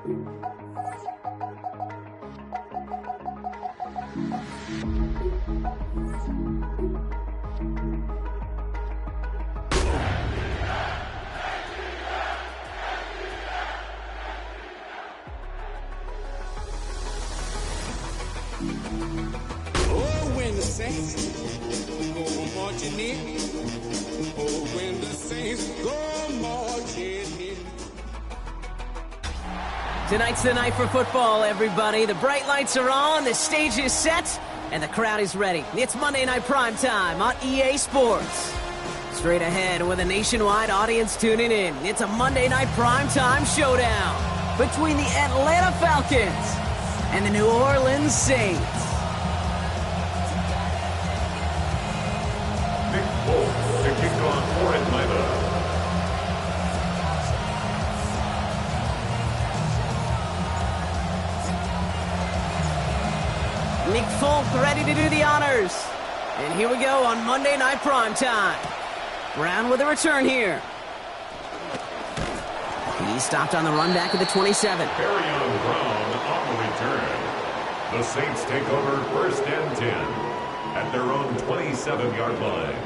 Oh, when the saints go marching in. Oh, when the saints go marching in. Tonight's the night for football, everybody. The bright lights are on, the stage is set, and the crowd is ready. It's Monday Night Prime Time on EA Sports. Straight ahead with a nationwide audience tuning in. It's a Monday Night Prime Time showdown between the Atlanta Falcons and the New Orleans Saints. Nick Foles to kick off for Atlanta. Nick Folk ready to do the honors. And here we go on Monday Night Prime Time. Brown with a return here. He stopped on the run back at the 27. Carry on Brown on the return. The Saints take over first and 10 at their own 27-yard line.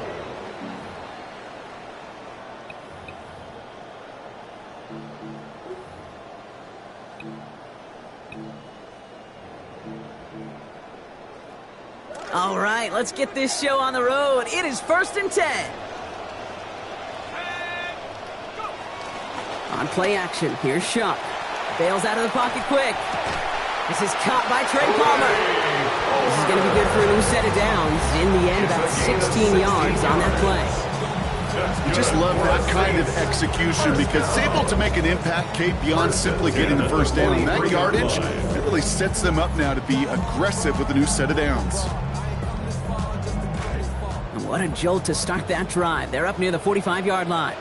All right, let's get this show on the road. It is first and 10. On play action, here's Shuck. Bails out of the pocket quick. This is caught by Trey Palmer. This is going to be good for a new set of downs. In the end, about 16 yards on that play. You just love that kind of execution because it's able to make an impact, Kate, beyond simply getting the first down. That yardage, it really sets them up now to be aggressive with a new set of downs. And what a jolt to start that drive. They're up near the 45-yard line.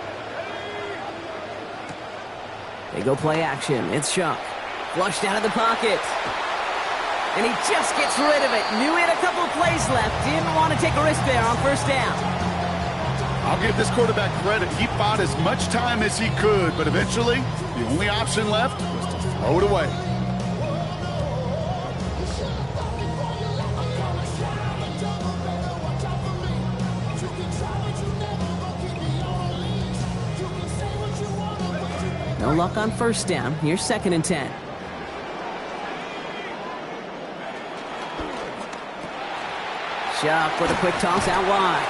They go play action. It's Shuck. Flushed out of the pocket. And he just gets rid of it. Knew he had a couple of plays left. Didn't want to take a risk there on first down. I'll give this quarterback credit. He bought as much time as he could, but eventually the only option left was to throw it away. No luck on first down. Here's second and 10. Shuck with a quick toss out wide.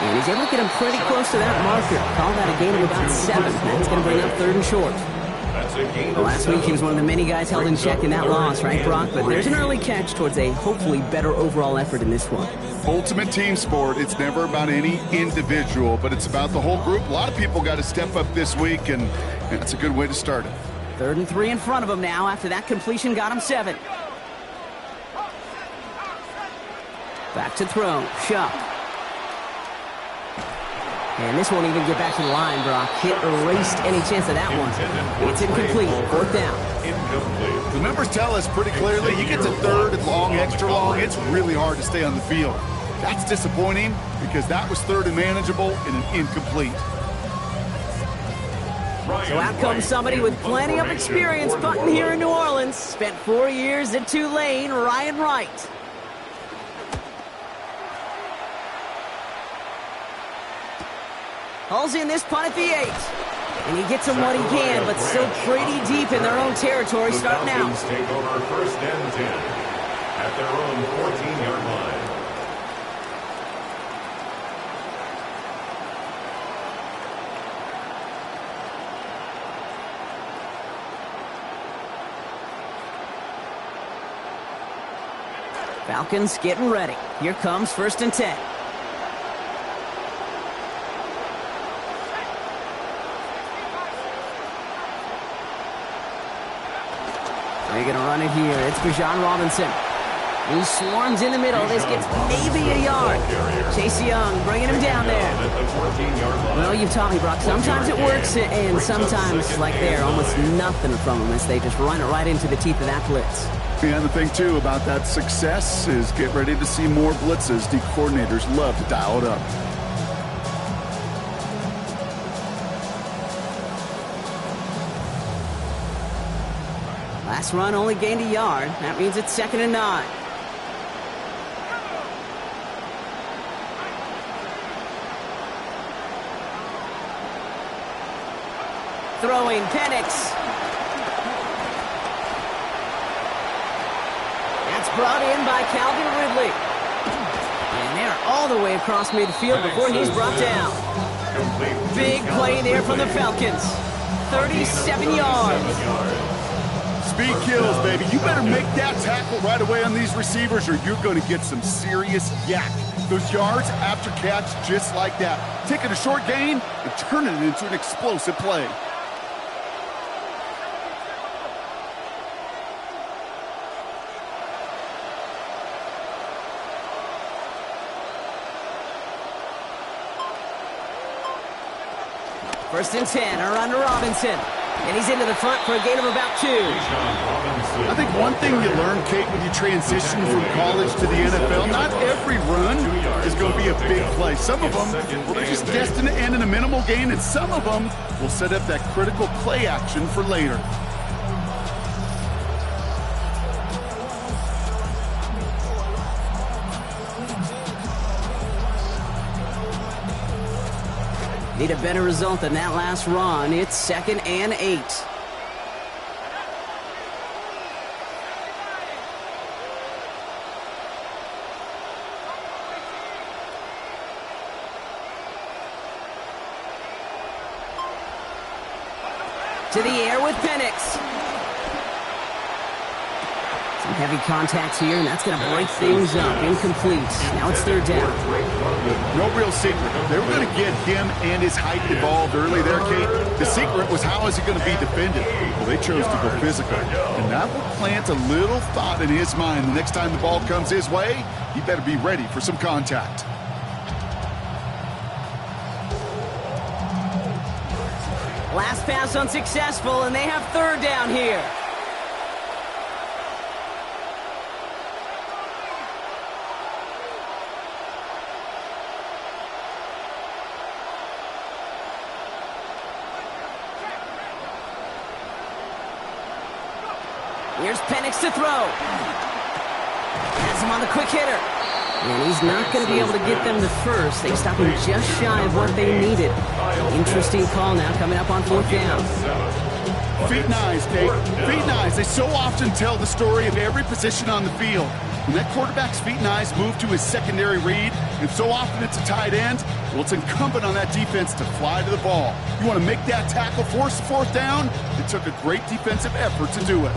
And he's able to get him pretty close to that marker. Call that a gain of about 7. That's going to bring up third and short. Well, last week he was one of the many guys held in check in that loss, right, Brock? But there's an early catch towards a hopefully better overall effort in this one. Ultimate team sport. It's never about any individual, but it's about the whole group. A lot of people got to step up this week, and that's a good way to start it. 3rd and 3 in front of him now after that completion got him 7. Back to throw. Shuck. And this won't even get back to the line, Brock. Hit erased any chance of that one. It's incomplete. 4th down. Incomplete. The numbers tell us pretty clearly, you get to 3rd and long, extra long, it's really hard to stay on the field. That's disappointing because that was 3rd and manageable and an incomplete. So out comes somebody with plenty of experience punting here in New Orleans. Spent 4 years at Tulane, Ryan Wright. Hauls in this punt at the 8. And he gets him what he can, but still pretty deep in their own territory starting out. The Falcons take over first and 10 at their own 14-yard line. Falcons getting ready. Here comes first and 10. They're going to run it here. It's Bijan Robinson. He swarms in the middle. This gets maybe a yard. Chase Young bringing him down there. Well, you've taught me, Brock. Sometimes it works, and sometimes, like there, almost nothing from them as they just run it right into the teeth of that blitz. Yeah, and the thing, too, about that success is get ready to see more blitzes. The coordinators love to dial it up. Last run only gained a yard. That means it's 2nd and 9. Throwing, Penix. That's brought in by Calvin Ridley. And they're all the way across midfield before he's brought down. Big play there from the Falcons. 37 yards. Speed kills, baby. You better make that tackle right away on these receivers or you're going to get some serious yak. Those yards after catch just like that. Taking a short gain and turning it into an explosive play. First and 10, a run to Robinson. And he's into the front for a gain of about 2. I think one thing you learn, Kate, when you transition from college to the NFL, not every run is going to be a big play. Some of them, well, they're just destined to end in a minimal gain, and some of them will set up that critical play action for later. Need a better result than that last run. It's 2nd and 8. To the air with Penix. Some heavy contacts here, and that's going to break things up. Incomplete. Now it's 3rd down. No real secret. They were going to get him and his height involved early there, Kate. The secret was how is he going to be defended? Well, they chose to go physical. And that will plant a little thought in his mind. The next time the ball comes his way, he better be ready for some contact. Last pass unsuccessful, and they have 3rd down here. Here's Penix to throw. Has him on the quick hitter. And he's not going to be able to get them to first. They stop him just shy of what they needed. Interesting call now coming up on 4th down. Feet and eyes, Kate. Feet and eyes. They so often tell the story of every position on the field. When that quarterback's feet and eyes move to his secondary read, and so often it's a tight end, well, it's incumbent on that defense to fly to the ball. You want to make that tackle, force the 4th down? It took a great defensive effort to do it.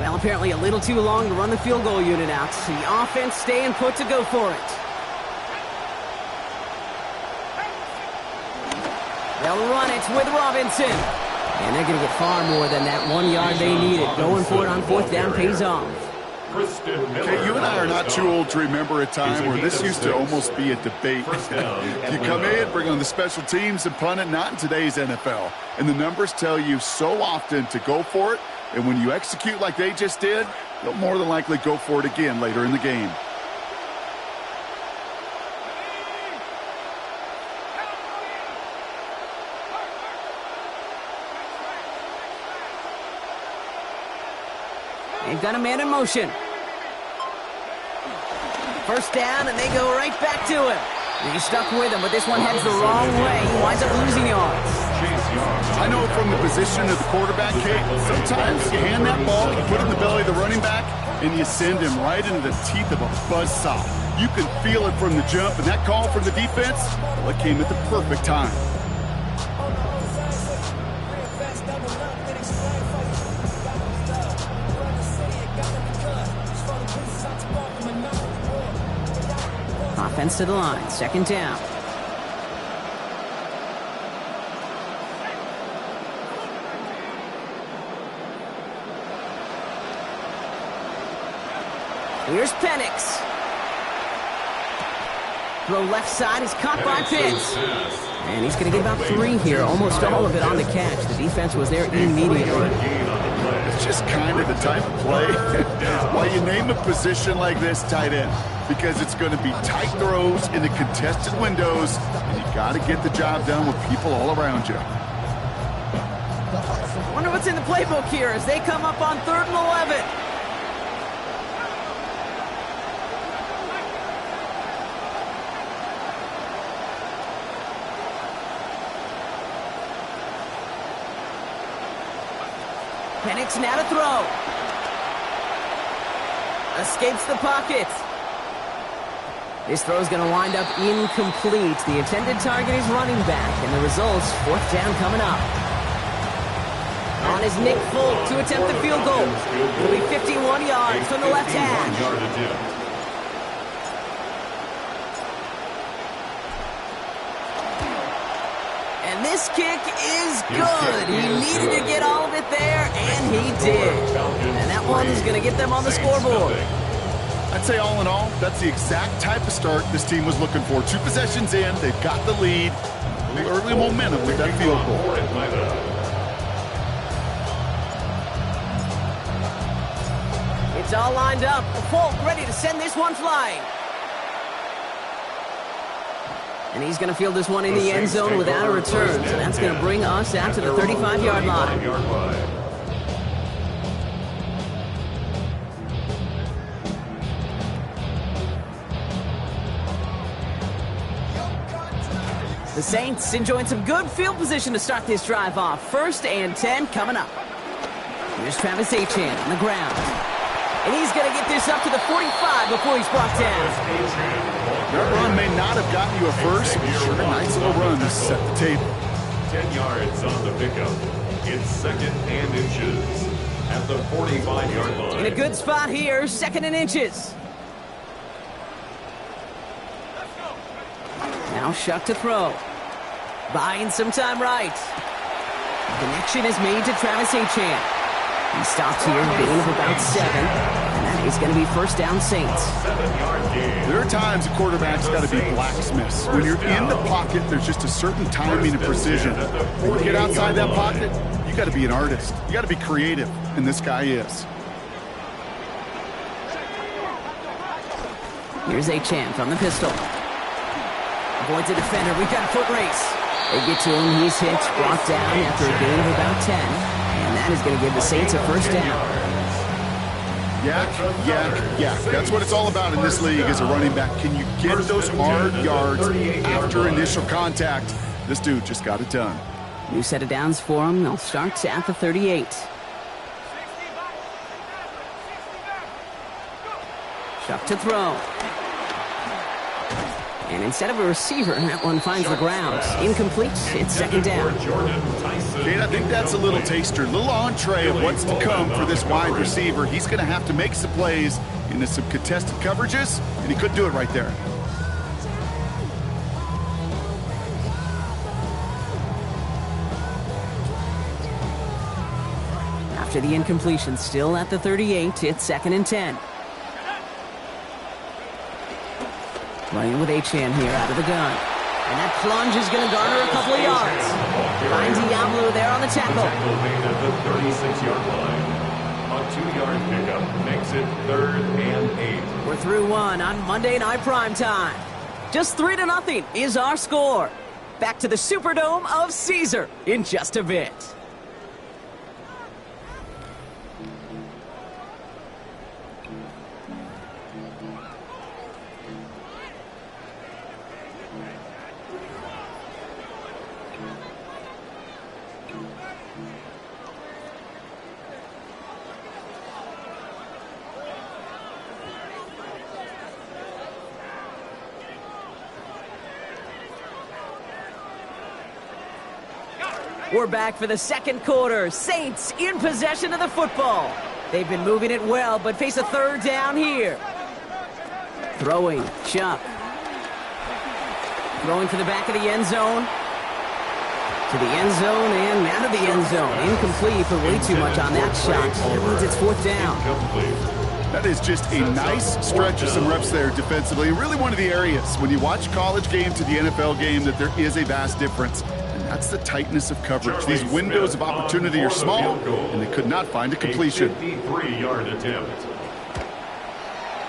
Well, apparently a little too long to run the field goal unit out. The offense staying put to go for it. They'll run it with Robinson. And they're going to get far more than that 1 yard they needed. Going for it on 4th down pays off. Okay, you and I are not too old to remember a time where this used to almost be a debate. You come in, bring on the special teams and punt it, not in today's NFL. And the numbers tell you so often to go for it. And when you execute like they just did, they'll more than likely go for it again later in the game. They've got a man in motion. 1st down, and they go right back to him. He's stuck with him, but this one heads the wrong way. He winds up losing yards. I know from the position of the quarterback, Kate, sometimes you hand that ball, you put it in the belly of the running back, and you send him right into the teeth of a buzzsaw. You can feel it from the jump, and that call from the defense, well, it came at the perfect time. Offense to the line, 2nd down. Here's Penix. Throw left side is caught by Pitts. And he's going to get about 3 here, almost all of it on the catch. The defense was there immediately. It's just kind of the type of play why you name a position like this tight end. Because it's going to be tight throws in the contested windows, and you got to get the job done with people all around you. Wonder what what's in the playbook here as they come up on 3rd and 11. Penix now to throw. Escapes the pocket. This throw is going to wind up incomplete. The intended target is running back, and the result's 4th down coming up. On is Nick Folk to attempt the field goal. It'll be 51 yards from the left hash. And this kick is good. He needed to get all of it there, and he did. And that one is going to get them on the scoreboard. I'd say all in all, that's the exact type of start this team was looking for. 2 possessions in, they've got the lead. Early momentum with that field goal. It's all lined up. Folk ready to send this one flying. And he's going to field this one in the end zone without a return. So that's going to bring us out to the 35-yard line. The Saints enjoying some good field position to start this drive off. 1st and 10 coming up. Here's Travis Etienne on the ground. And he's going to get this up to the 45 before he's brought down. That run may not have gotten you a first, but sure, a nice little run to set the table. 10 yards on the pickup. It's 2nd and inches at the 45-yard line. In a good spot here, 2nd and inches. Now Shuck to throw. Buying some time right. Connection is made to Travis Etienne. He stops here, gain of about 7. And that is going to be 1st down Saints. 7-yard gain. There are times a quarterback's got to be blacksmiths. When you're in the pocket, there's just a certain timing and precision. When you get outside that pocket, you got to be an artist. You got to be creative, and this guy is. Here's Etienne from the pistol. Avoids a defender. We've got a foot race. They get to him. He's hit, brought down after a gain of about 10. And that is going to give the Saints a 1st down. Yak. That's what it's all about in this league as a running back. Can you get those hard yards after initial contact? This dude just got it done. New set of downs for him. They'll start at the 38. Shuck to throw. And instead of a receiver, that one finds the ground. Incomplete. It's 2nd down. Kate, I think that's a little taster, a little entree of what's to come for this wide receiver. He's going to have to make some plays into some contested coverages, and he couldn't do it right there. After the incompletion, still at the 38, it's 2nd and 10. Running with Etienne here out of the gun. And that plunge is going to garner a couple of yards. Finds Diablo there on the tackle. Tackle made at the 36-yard line. A 2-yard pickup makes it 3rd and 8. We're through 1 on Monday Night Primetime. Just 3-0 is our score. Back to the Superdome of Caesar in just a bit. We're back for the 2nd quarter. Saints in possession of the football. They've been moving it well, but face a 3rd down here. Throwing, Chuck. Throwing to the back of the end zone. To the end zone and out of the end zone. Incomplete, but way too much on that shot. That means it's 4th down. That is just a nice stretch of some reps there defensively. Really one of the areas when you watch college game to the NFL game that there is a vast difference. That's the tightness of coverage. These windows of opportunity are small, and they could not find a completion. 53-yard attempt.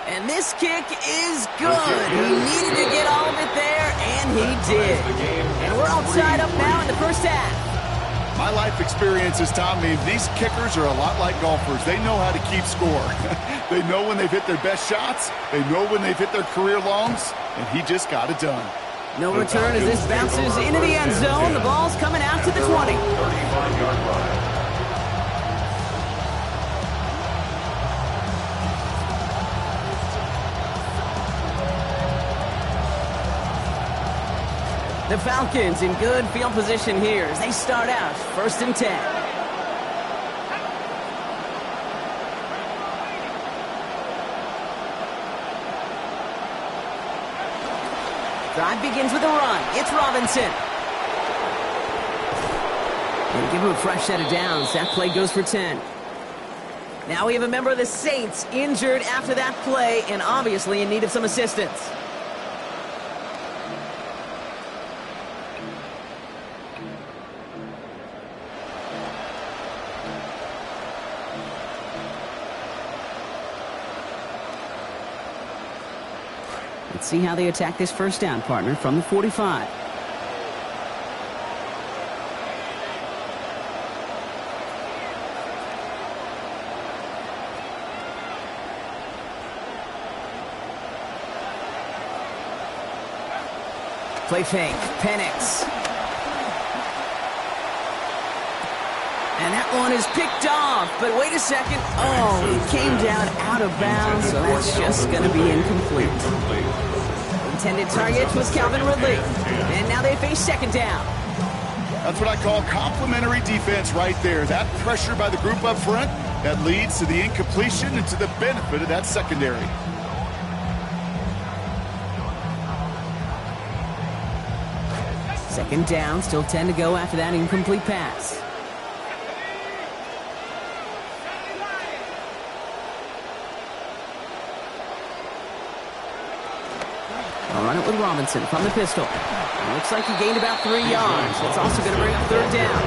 And this kick is good. He needed to get all of it there, and he did. And we're all tied up now in the 1st half. My life experience has taught me these kickers are a lot like golfers. They know how to keep score. They know when they've hit their best shots. They know when they've hit their career longs, and he just got it done. No return as this bounces into the end zone. The ball's coming out to the 20. 35-yard line. The Falcons in good field position here as they start out 1st and 10. Drive begins with a run. It's Robinson. And give him a fresh set of downs. That play goes for 10. Now we have a member of the Saints injured after that play and obviously in need of some assistance. Let's see how they attack this first down, partner, from the 45. Play fake, Penix. And that one is picked off, but wait a second. Oh, it came down out of bounds, so that's just going to be incomplete. Intended target was Calvin Ridley. And now they face 2nd down. That's what I call complimentary defense right there. That pressure by the group up front, that leads to the incompletion and to the benefit of that secondary. Second down, still 10 to go after that incomplete pass. I'll run it with Robinson from the pistol. Looks like he gained about 3 yards. That's also going to bring up 3rd down.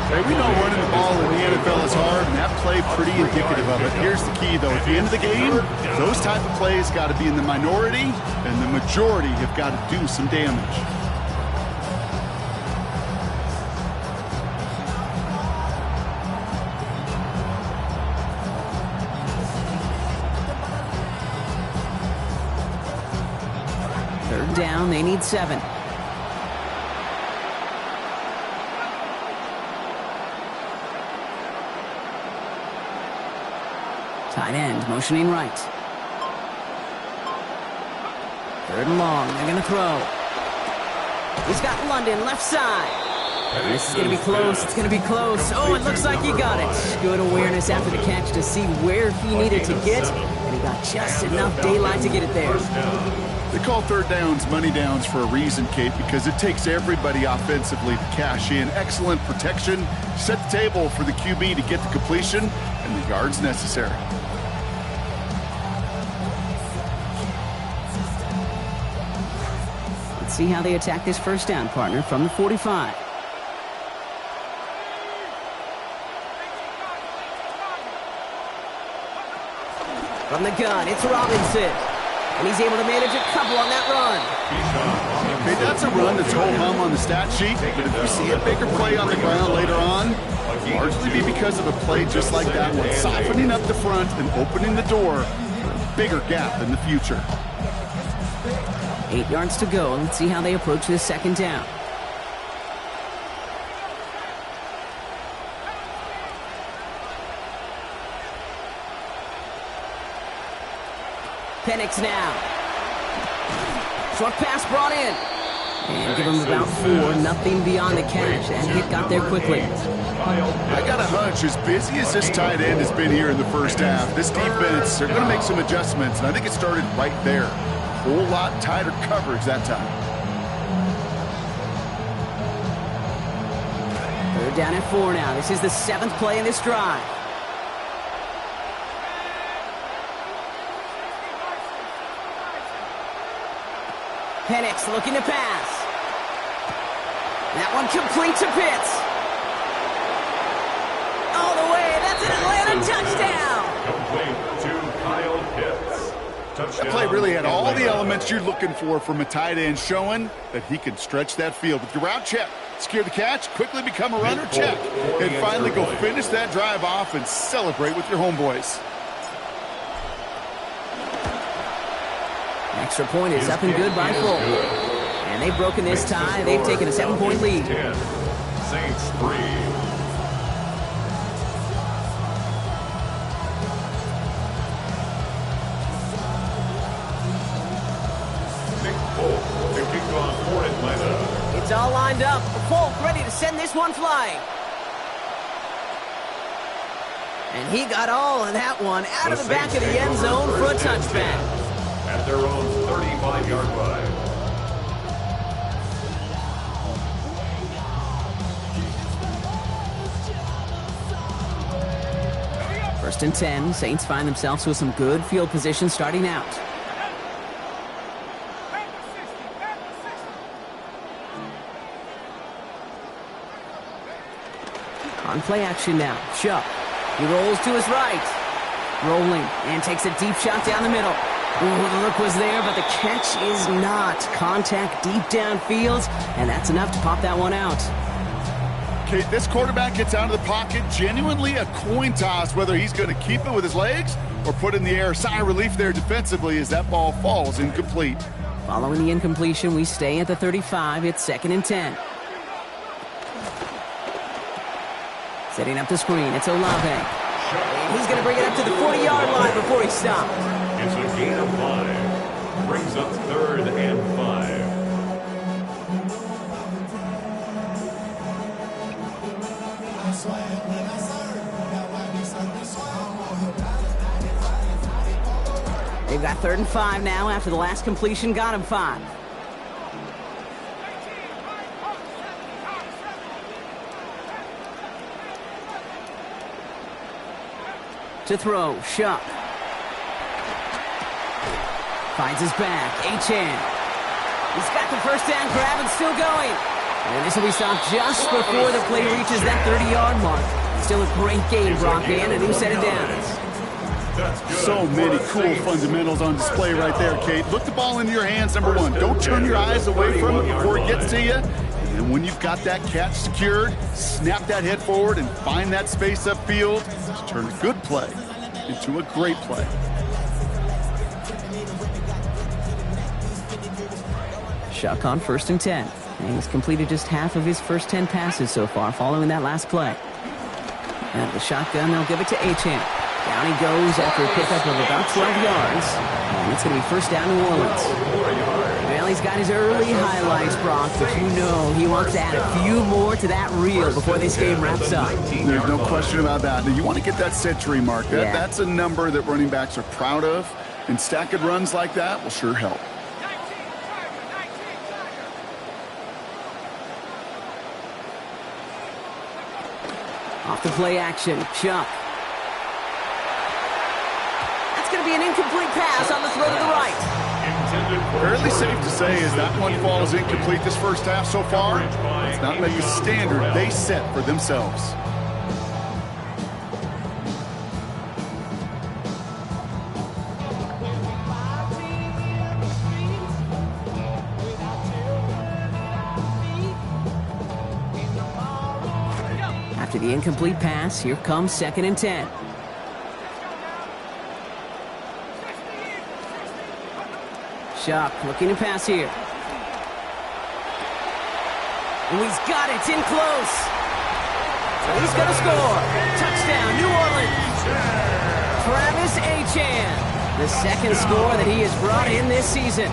Hey, we know running the ball in the NFL is hard, and that play pretty indicative of it. Here's the key, though. At the end of the game, those type of plays got to be in the minority, and the majority have got to do some damage. Down, they need 7. Tight end, motioning right. 3rd and long, they're going to throw. He's got London, left side. This is going to be close, it's going to be close. Oh, it looks like he got it. Good awareness after the catch to see where he needed to get, and he got just enough daylight to get it there. They call 3rd downs money downs for a reason, Kate, because it takes everybody offensively to cash in. Excellent protection, set the table for the QB to get the completion and the yards necessary. Let's see how they attack this first down, partner, from the 45. From the gun, it's Robinson. And he's able to manage a couple on that run. Okay, that's a run that's whole hum on the stat sheet, but if you see a bigger play on the ground later on, largely be because of a play just like that one, softening up the front and opening the door for a bigger gap in the future. 8 yards to go. Let's see how they approach this 2nd down. Penix now. Short pass brought in. And give him about 4. Nothing beyond the catch. That hit got there quickly. I got a hunch, as busy as this tight end has been here in the first half, this defense, they're going to make some adjustments, and I think it started right there. A whole lot tighter coverage that time. 3rd down at 4 now. This is the 7th play in this drive. Penix looking to pass. That one complete to Pitts. All the way. That's an Atlanta touchdown. Complete to Kyle Pitts. Touchdown. That play really had all the elements you're looking for from a tight end, showing that he can stretch that field with your route check. Secure the catch, quickly become a runner, check. And finally go finish that drive off and celebrate with your homeboys. Extra point is up and good by Fulton. And they've broken this tie. They've taken a 7-point lead. 10, Saints 3. It's all lined up. Polk ready to send this one flying. And he got all of that one out of the back of the end zone for a touchback. At their own 35-yard line. First and 10. Saints find themselves with some good field position starting out. On play action now. Shuck. He rolls to his right. Rolling and takes a deep shot down the middle. Ooh, the look was there, but the catch is not. Contact deep downfield, and that's enough to pop that one out. Okay, this quarterback gets out of the pocket, genuinely a coin toss whether he's going to keep it with his legs or put it in the air. Sigh of relief there defensively as that ball falls incomplete. Following the incompletion, we stay at the 35. It's 2nd and 10. Setting up the screen, it's Olave. He's going to bring it up to the 40-yard line before he stopped. It's a gain of 5. Brings up 3rd and 5. They've got 3rd and 5 now after the last completion got him 5. To throw, Shuck. Finds his back, Achane. He's got the first down grab and still going. And this will be stopped just before the play reaches that 30-yard mark. Still a great game, Brock, and a new set of downs. So many cool fundamentals on display right there, Kate. Look the ball into your hands, number one. Don't turn your eyes away from it before it gets to you. And then when you've got that catch secured, snap that head forward and find that space upfield to turn a good play into a great play. Shuck on 1st and 10. And he's completed just half of his first 10 passes so far following that last play. And the shotgun, they'll give it to Achane. Down he goes after a pickup of about 12 yards. And it's going to be first down New Orleans. Well, he's got his early highlights, Brock, but you know he wants to add a few more to that reel before this game wraps up. There's no question about that. Now, you want to get that century mark. That's a number that running backs are proud of, and stacked runs like that will sure help. Off the play action, Chuck. That's going to be an incomplete pass on the throw to the right. Fairly safe to say as that one falls incomplete this first half so far. It's not met the standard they set for themselves. After the incomplete pass, here comes 2nd and 10. Shuck looking to pass here. And he's got it. It's in close. So he's going to score. Touchdown, New Orleans. Travis Achane. The second score that he has brought in this season.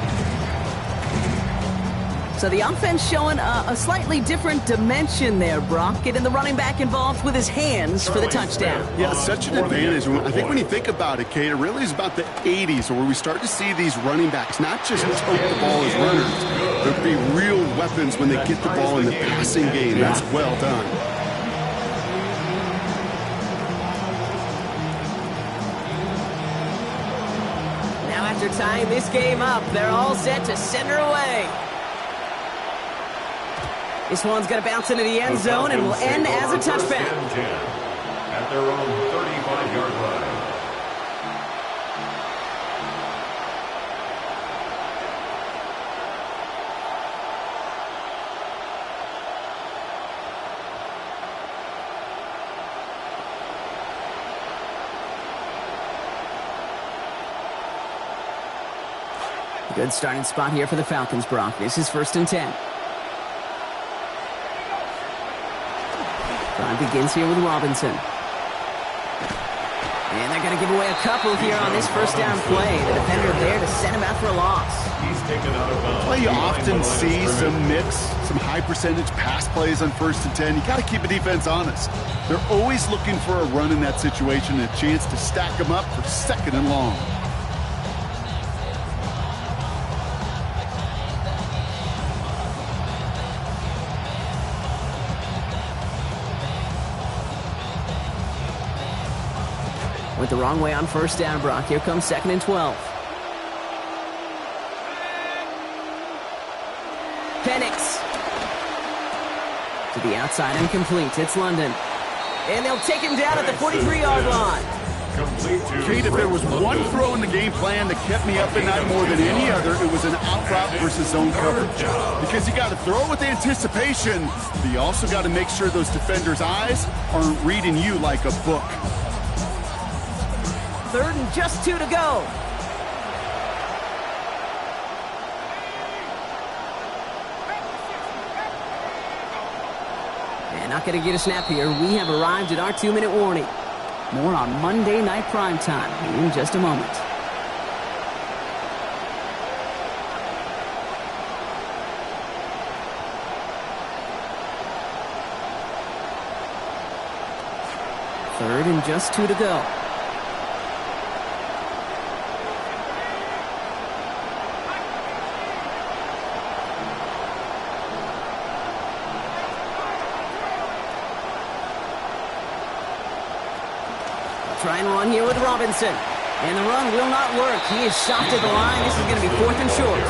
So the offense showing a slightly different dimension there, Brock. Getting the running back involved with his hands for the touchdound. Yeah, such an advantage. I think when you think about it, Kate, it really is about the 80s where we start to see these running backs not just tote the ball as runners. There'll be real weapons when they get the ball in the passing game. That's well done. Now after tying this game up, they're all set to send her away. This one's going to bounce into the end zone and will end as a touchback. At their own 35-yard line. Good starting spot here for the Falcons, Brock. This is 1st and 10. Drive begins here with Robinson. And they're going to give away a couple here on this 1st down play. The defender there to send him out for a loss. He's taken out of bounds. Well, you often see some mix, some high percentage pass plays on 1st and 10. You got to keep the defense honest. They're always looking for a run in that situation and a chance to stack them up for 2nd and long. Went the wrong way on 1st down, Brock. Here comes 2nd and 12. Penix. To the outside and complete. It's London. And they'll take him down at the 43-yard line. Kate, if there was one throw in the game plan that kept me up at night more than any other, it was an out route versus zone coverage. Because you got to throw with anticipation, but you also got to make sure those defenders' eyes aren't reading you like a book. 3rd and just 2 to go. And not going to get a snap here. We have arrived at our 2-minute warning. More on Monday Night Primetime in just a moment. Third and just 2 to go. Try and run here with Robinson. And the run will not work. He is shot to the line. This is going to be 4th and short.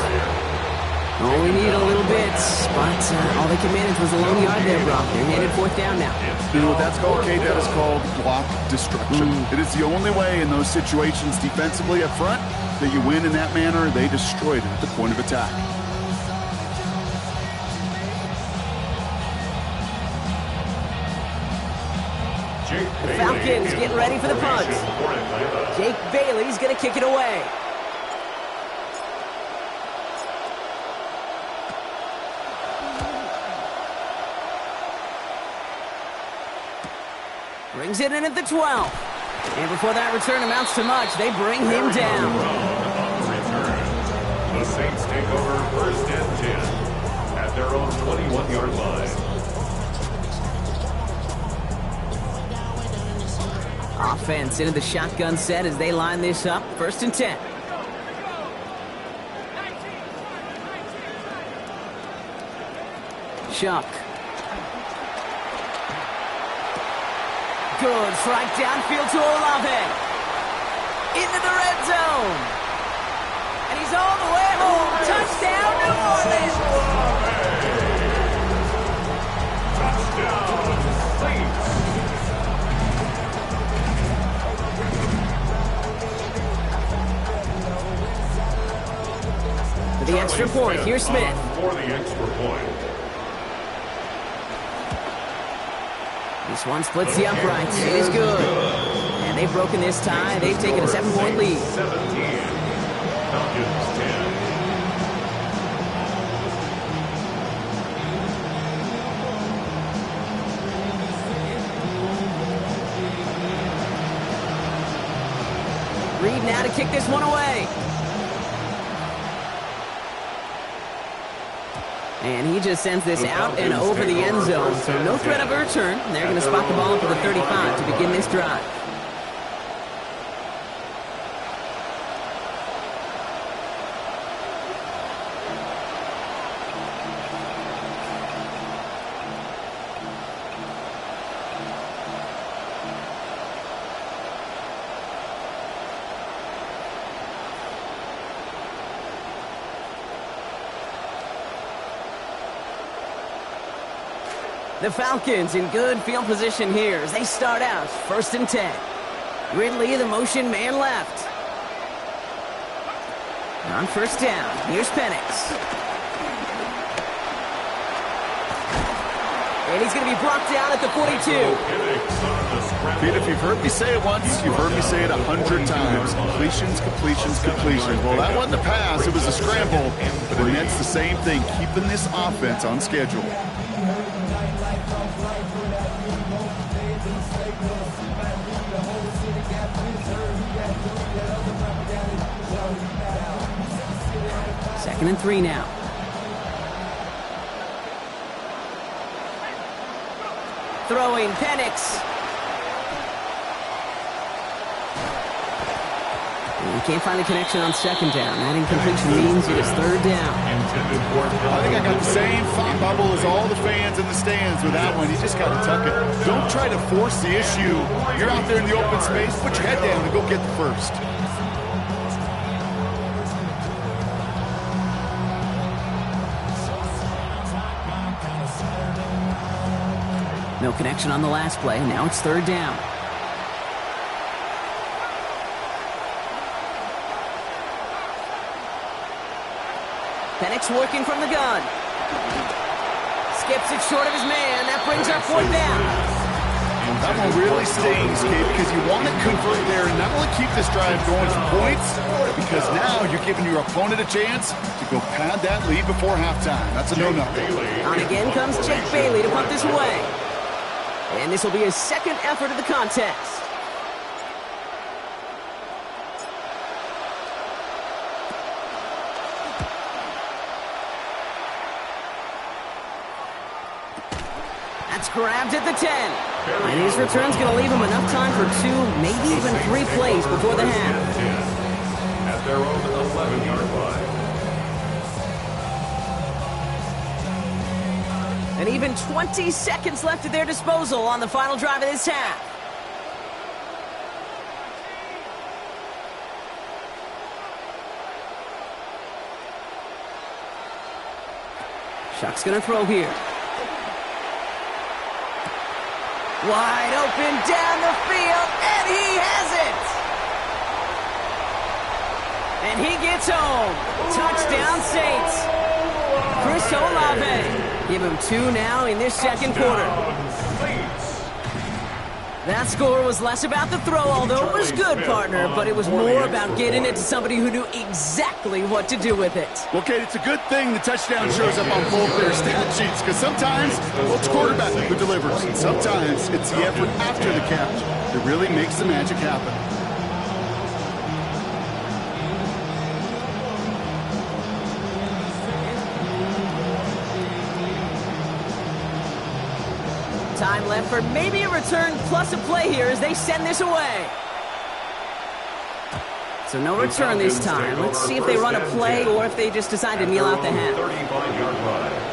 Only need a little bit, but all they can manage was a lone yard there, Brock. They're headed 4th down now. You know what that's called, Kate? That is called block destruction. It is the only way in those situations defensively up front that you win in that manner. They destroyed it at the point of attack. The Falcons getting ready for the punt. Jake Bailey's going to kick it away. Brings it in at the 12. And before that return amounts to much, they bring him down. The Saints take over 1st and 10 at their own 21-yard line. Offense into the shotgun set as they line this up. 1st and 10. Chuck. Good strike downfield to Olave. Into the red zone. And he's all the way home. Touchdown, New Orleans. Touchdown, Saints. For the extra point, here's Smith. For the extra point. This one splits the uprights. It is good. And they've broken this tie. They've taken a 7-point lead. 17. Falcons 10. Reed now to kick this one away. And he just sends this out and over the end zone. So no threat of a return. They're going to spot the ball up to the 35 to begin this drive. The Falcons in good field position here as they start out 1st and 10. Ridley, the motion man left. On 1st down, here's Penix. And he's going to be brought down at the 42. Pete, if you've heard me say it once, you've heard me say it 100 times. Completions, completions, completions. Well, that wasn't a pass. It was a scramble. But it meant the same thing, keeping this offense on schedule. Second and 3 now. Throwing, Penix. He can't find the connection on second down. That incompletion means it is third down. I think I got the same thought bubble as all the fans in the stands with that one. You just got to tuck it. Don't try to force the issue. You're out there in the open space. Put your head down and go get the first. No connection on the last play. Now it's third down. Penix working from the gun. Skips it short of his man. That brings up fourth down. That one really stings, Gabe, because you want to convert there and not only keep this drive going for points, because now you're giving your opponent a chance to go pad that lead before halftime. That's a no-nothing. On again comes Jake Bailey to punt this away. And this will be his second effort of the contest. That's grabbed at the 10. And his return's going to leave him enough time for 2, maybe even 3 plays before the half. At their own 11-yard line. And even 20 seconds left at their disposal on the final drive of this half. Shuck's going to throw here. Wide open down the field, and he has it! And he gets home. Touchdown, Saints. Chris Olave. Give him 2 now in this second quarter. That score was less about the throw, although it was good, partner, but it was more about getting it to somebody who knew exactly what to do with it. Well, Kate, it's a good thing the touchdown shows up on both their stat sheets, because sometimes it's quarterback who delivers, and sometimes it's the effort after the catch that really makes the magic happen. Time left for maybe a return plus a play here as they send this away. So no return this time. Let's see if they run a play or if they just decide to kneel out the half. 35-yard line.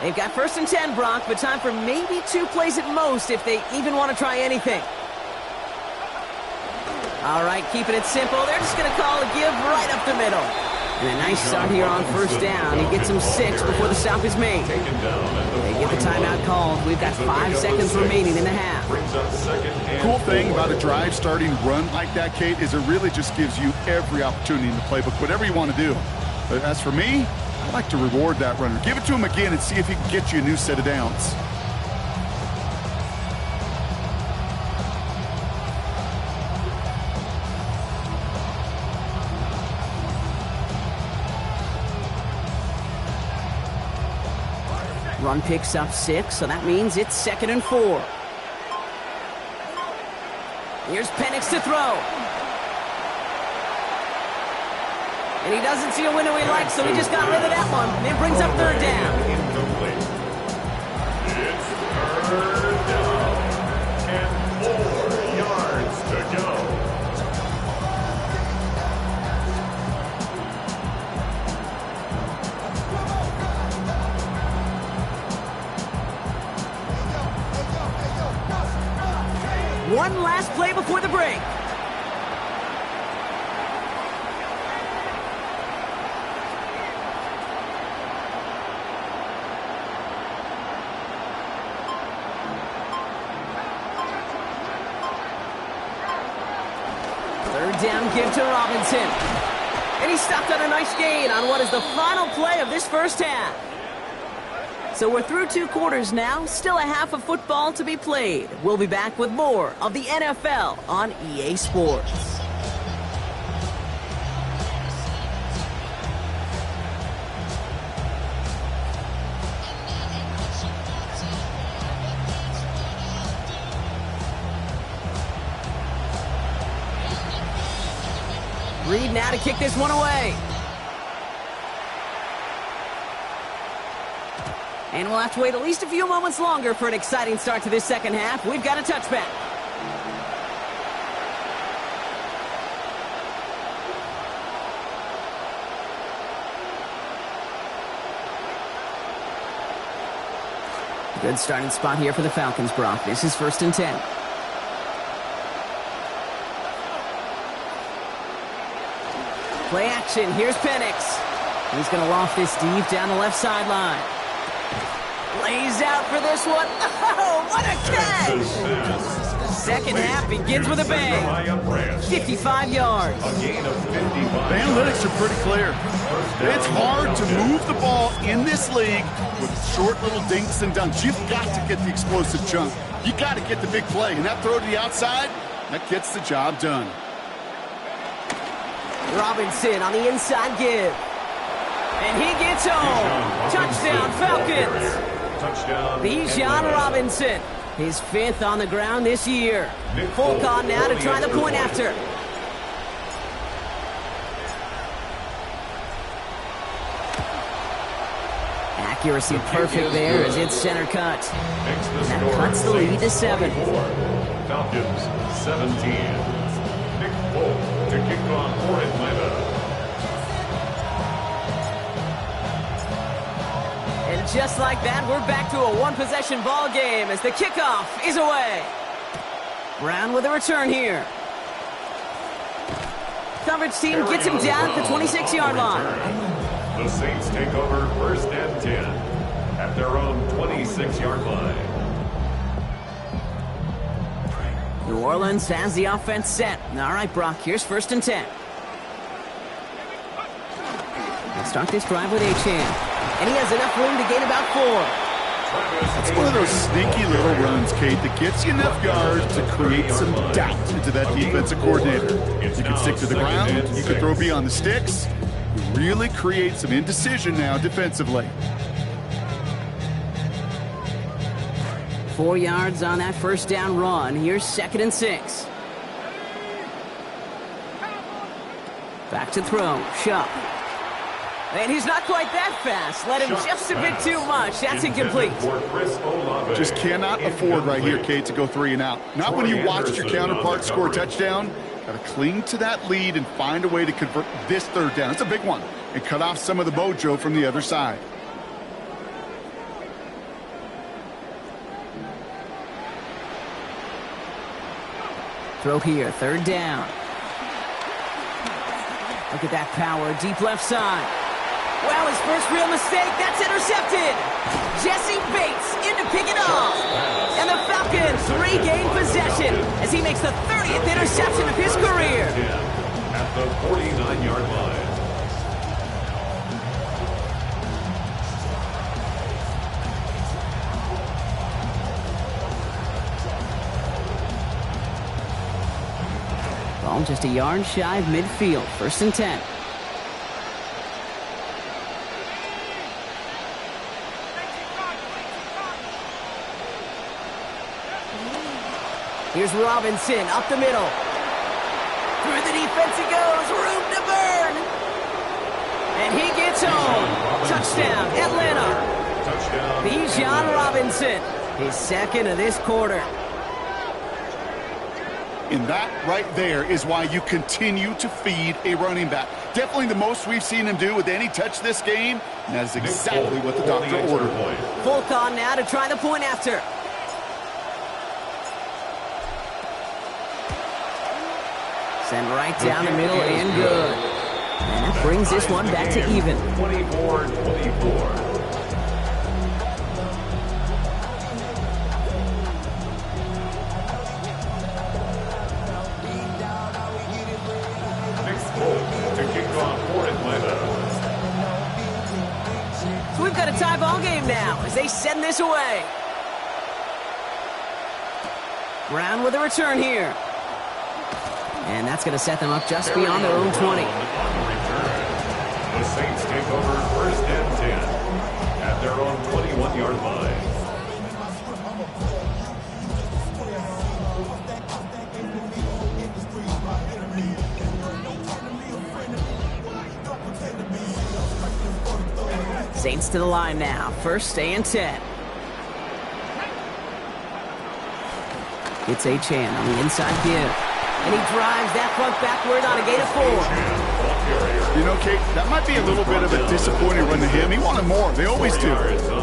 They've got first and 10, Brock, but time for maybe 2 plays at most if they even want to try anything. All right, keeping it simple. They're just going to call a give right up the middle. And a nice start here on first down. He gets him 6 before the stop is made. They get the timeout called. We've got 5 seconds remaining in the half. Cool thing about a drive starting run like that, Kate, is it really just gives you every opportunity in the playbook, whatever you want to do. But as for me, I like to reward that runner. Give it to him again and see if he can get you a new set of downs. Run picks up 6, so that means it's 2nd and 4. Here's Penix to throw. And he doesn't see a window he likes, so he just got rid of that one. And it brings up third down. It's third down. And 4 yards to go. One last play before the break. down give to Robinson. And he stopped on a nice gain on what is the final play of this first half. So we're through 2 quarters now, still a half of football to be played. We'll be back with more of the NFL on EA Sports. Reed now to kick this one away. And we'll have to wait at least a few moments longer for an exciting start to this second half. We've got a touchback. Good starting spot here for the Falcons, Brock. This is 1st and 10. Play action. Here's Penix. He's going to loft this deep down the left sideline. Lays out for this one. Oh, what a catch! Second half begins with a bang. 55 yards. The analytics are pretty clear. It's hard to move the ball in this league with short little dinks and dunks. You've got to get the explosive chunk. You got to get the big play. And that throw to the outside, that gets the job done. Robinson on the inside give. And he gets home. Touchdown, Falcons. Bijan Robinson, his 5th on the ground this year. Folk on now to try the point after. Accuracy perfect there as it's center cut. That cuts the lead to 7. Falcons 17. Nick Folk to kick off for Atlanta. And just like that, we're back to a one-possession ball game as the kickoff is away. Brown with a return here. Coverage team gets him down at the 26-yard line. The Saints take over 1st and 10 at their own 26-yard line. New Orleans has the offense set. All right, Brock, here's 1st and 10. Let's start this drive with Achane. And he has enough room to gain about 4. It's one of those sneaky little runs, Kate, that gets you enough yards to create some doubt into that defensive coordinator. You can stick to the ground, you can throw beyond the sticks. You really create some indecision now defensively. 4 yards on that 1st down run. Here's 2nd and 6. Back to throw. Shuck. And he's not quite that fast. Let him just a bit too much. That's incomplete. Just cannot afford right here, Kate, to go 3 and out. Not when you watched your counterpart score a touchdown. Got to cling to that lead and find a way to convert this 3rd down. It's a big one. And cut off some of the mojo from the other side. Throw here, 3rd down. Look at that power, deep left side. Well, his first real mistake, that's intercepted. Jesse Bates in to pick it off. And the Falcons regain possession as he makes the 30th interception of his career. At the 49-yard line. Ball just a yard shy of midfield, 1st and 10. Here's Robinson up the middle. Through the defense he goes, room to burn. And he gets home. Touchdown, Atlanta. Bijan Robinson, his 2nd of this quarter. And that right there is why you continue to feed a running back. Definitely the most we've seen him do with any touch this game, and that is exactly what the doctor ordered. Folk on now to try the point after. Send right down the middle and good. And that brings this one back to even. 24-24. as they send this away. Brown with a return here. And that's going to set them up just beyond their own 20. The Saints take over first and 10 at their own 21-yard line. Saints to the line now. First and 10. It's Achan on the inside give. And he drives that front backward on a gain of 4. You know, Kate, that might be a little bit of a disappointing run to him. He wanted more. They always do.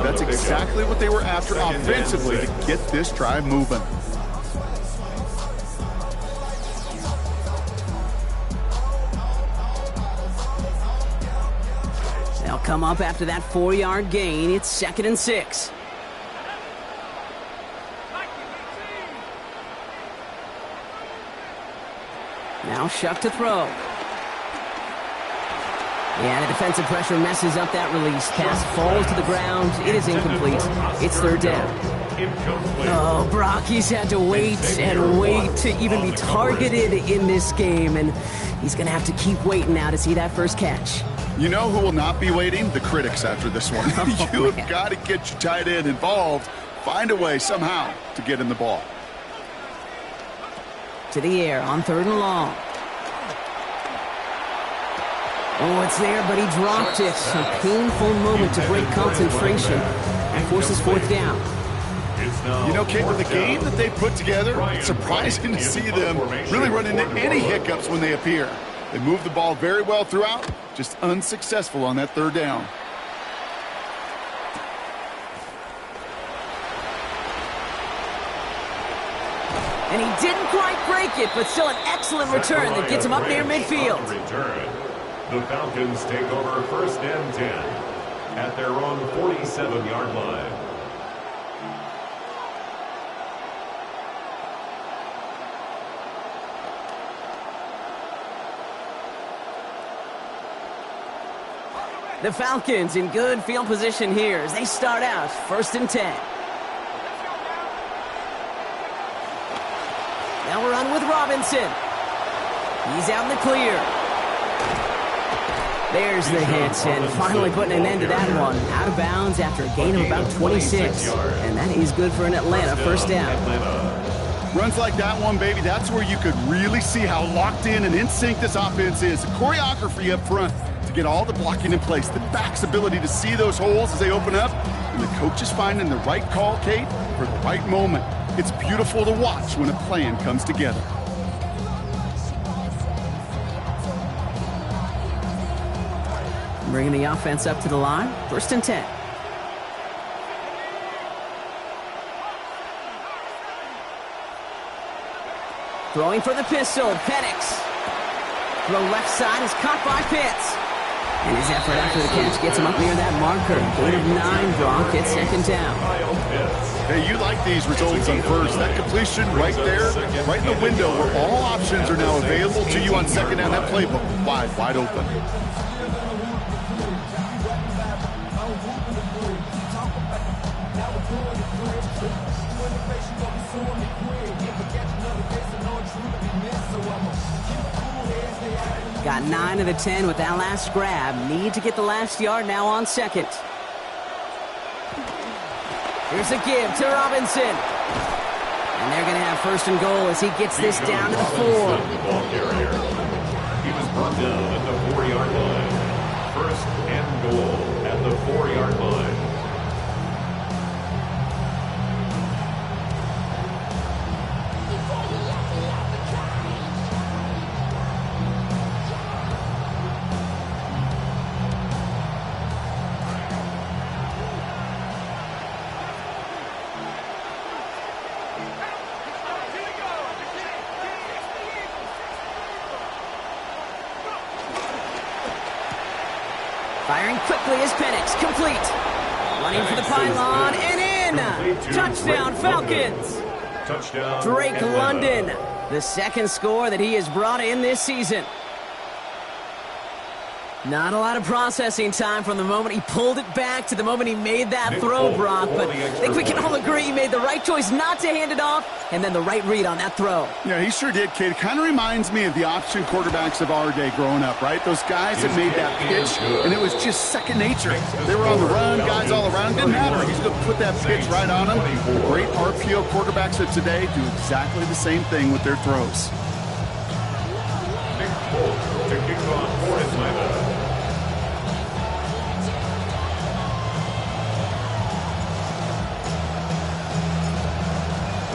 That's exactly what they were after offensively to get this drive moving. They'll come up after that 4-yard gain. It's 2nd and 6. Now Shuck to throw. Yeah, the defensive pressure messes up that release. Pass falls to the ground. It is incomplete. It's 3rd down. Oh, Brock, he's had to wait and wait to even be targeted in this game. And he's going to have to keep waiting now to see that first catch. You know who will not be waiting? The critics after this one. You have got to get your tight end involved. Find a way somehow to get him the ball. To the air on 3rd and long. Oh, it's there, but he dropped it. A painful moment to break concentration and forces 4th down. You know, Kate, with the game that they put together, it's surprising to see them really run into any hiccups when they appear. They move the ball very well throughout, just unsuccessful on that 3rd down. And he didn't quite break it, but still an excellent return that gets him up near midfield. The Falcons take over first and 10 at their own 47-yard line. The Falcons in good field position here as they start out 1st and 10. Now we're on with Robinson. He's out in the clear. There's the hit, and finally putting an end to that one. Out of bounds after a gain of about 26. And that is good for an Atlanta 1st down. Runs like that one, baby, that's where you could really see how locked in and in sync this offense is. The choreography up front to get all the blocking in place. The back's ability to see those holes as they open up. And the coach is finding the right call, Kate, for the right moment. It's beautiful to watch when a plan comes together. Bringing the offense up to the line. 1st and 10. Throwing for the pistol. Penix. Throw left side is caught by Pitts. And his effort after the catch gets him up near that marker. Gain of 9, Brock. It's 2nd down. Hey, you like these results on first. That completion right there, right in the window where all options are now available to you on 2nd down. That playbook wide open. Got 9 of the 10 with that last grab. Need to get the last yard now on 2nd. Here's a give to Robinson. And they're going to have 1st and goal as he gets this down to the 4. He was brought down at the 4-yard line. 1st and goal at the 4-yard line. Firing quickly is Penix. Complete. Running for the pylon and in. Touchdown, Falcons. Touchdown, Drake Atlanta. London. The 2nd score that he has brought in this season. Not a lot of processing time from the moment he pulled it back to the moment he made that throw, Brock. But I think we can all agree he made the right choice not to hand it off, and then the right read on that throw. Yeah, he sure did, Kate. It kind of reminds me of the option quarterbacks of our day growing up, right? Those guys that made that pitch, and it was just second nature. They were on the run, guys all around. Didn't matter. He's going to put that pitch right on them. The great RPO quarterbacks of today do exactly the same thing with their throws. To kick off for Atlanta.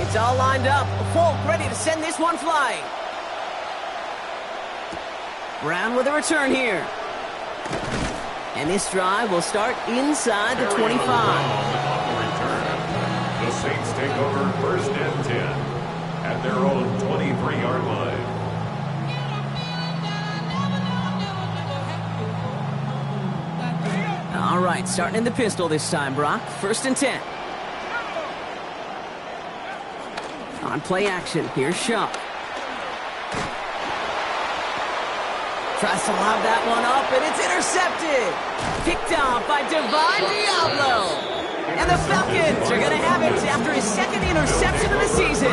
It's all lined up. Folk ready to send this one flying. Brown with a return here. And this drive will start inside the 25. The Saints take over first and 10 at their own 23-yard line. All right, starting in the pistol this time, Brock. First and 10. On play action, here's Shaw. Tries to lob that one up, and it's intercepted. Picked off by Divine Diablo. And the Falcons are going to have it after his second interception of the season.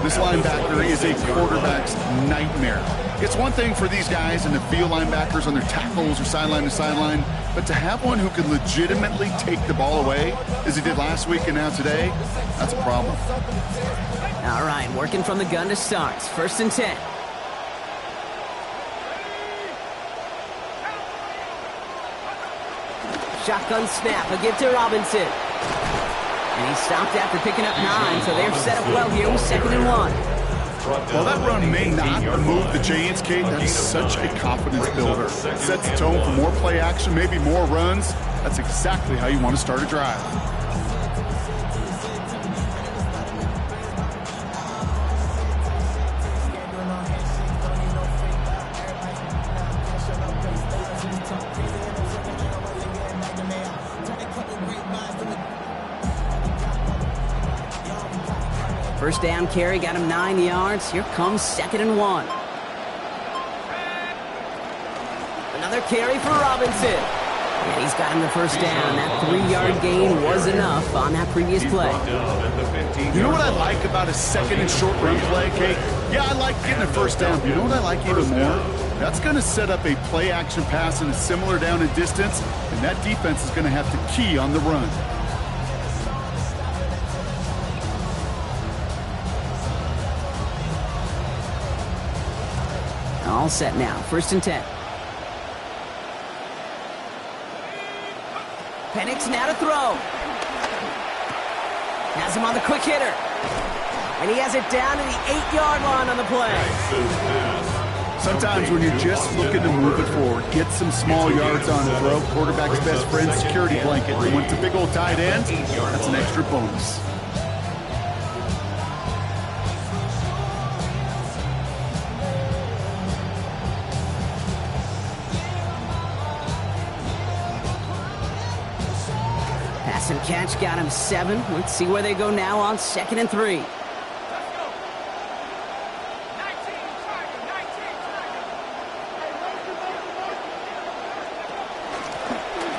This linebacker is a quarterback's nightmare. It's one thing for these guys and the field linebackers on their tackles or sideline to sideline, but to have one who can legitimately take the ball away, as he did last week and now today, that's a problem. All right, working from the gun to start. First and 10. Shotgun snap, a give to Robinson. And he stopped after picking up 9, so they're set up well here with 2nd and 1. While that run may not move the chains, Kate, that's such a confidence builder. Sets the tone for more play action, maybe more runs. That's exactly how you want to start a drive. First down carry got him 9 yards. Here comes 2nd and 1. Another carry for Robinson. And he's got him the first down. That 3-yard gain was enough on that previous play. You know what I like about a second and short run play, Kate? Yeah, I like getting a first down. But you know what I like even more? That's going to set up a play action pass in a similar down and distance, and that defense is going to have to key on the run. All set now. First and 10. Penix now to throw. Has him on the quick hitter. And he has it down to the 8-yard line on the play. Sometimes when you're just looking to move it forward, get some small yards on the throw, quarterback's best friend, security blanket. And when it's a big old tight end, that's an extra bonus. Pass and catch got him 7. Let's see where they go now on 2nd and 3.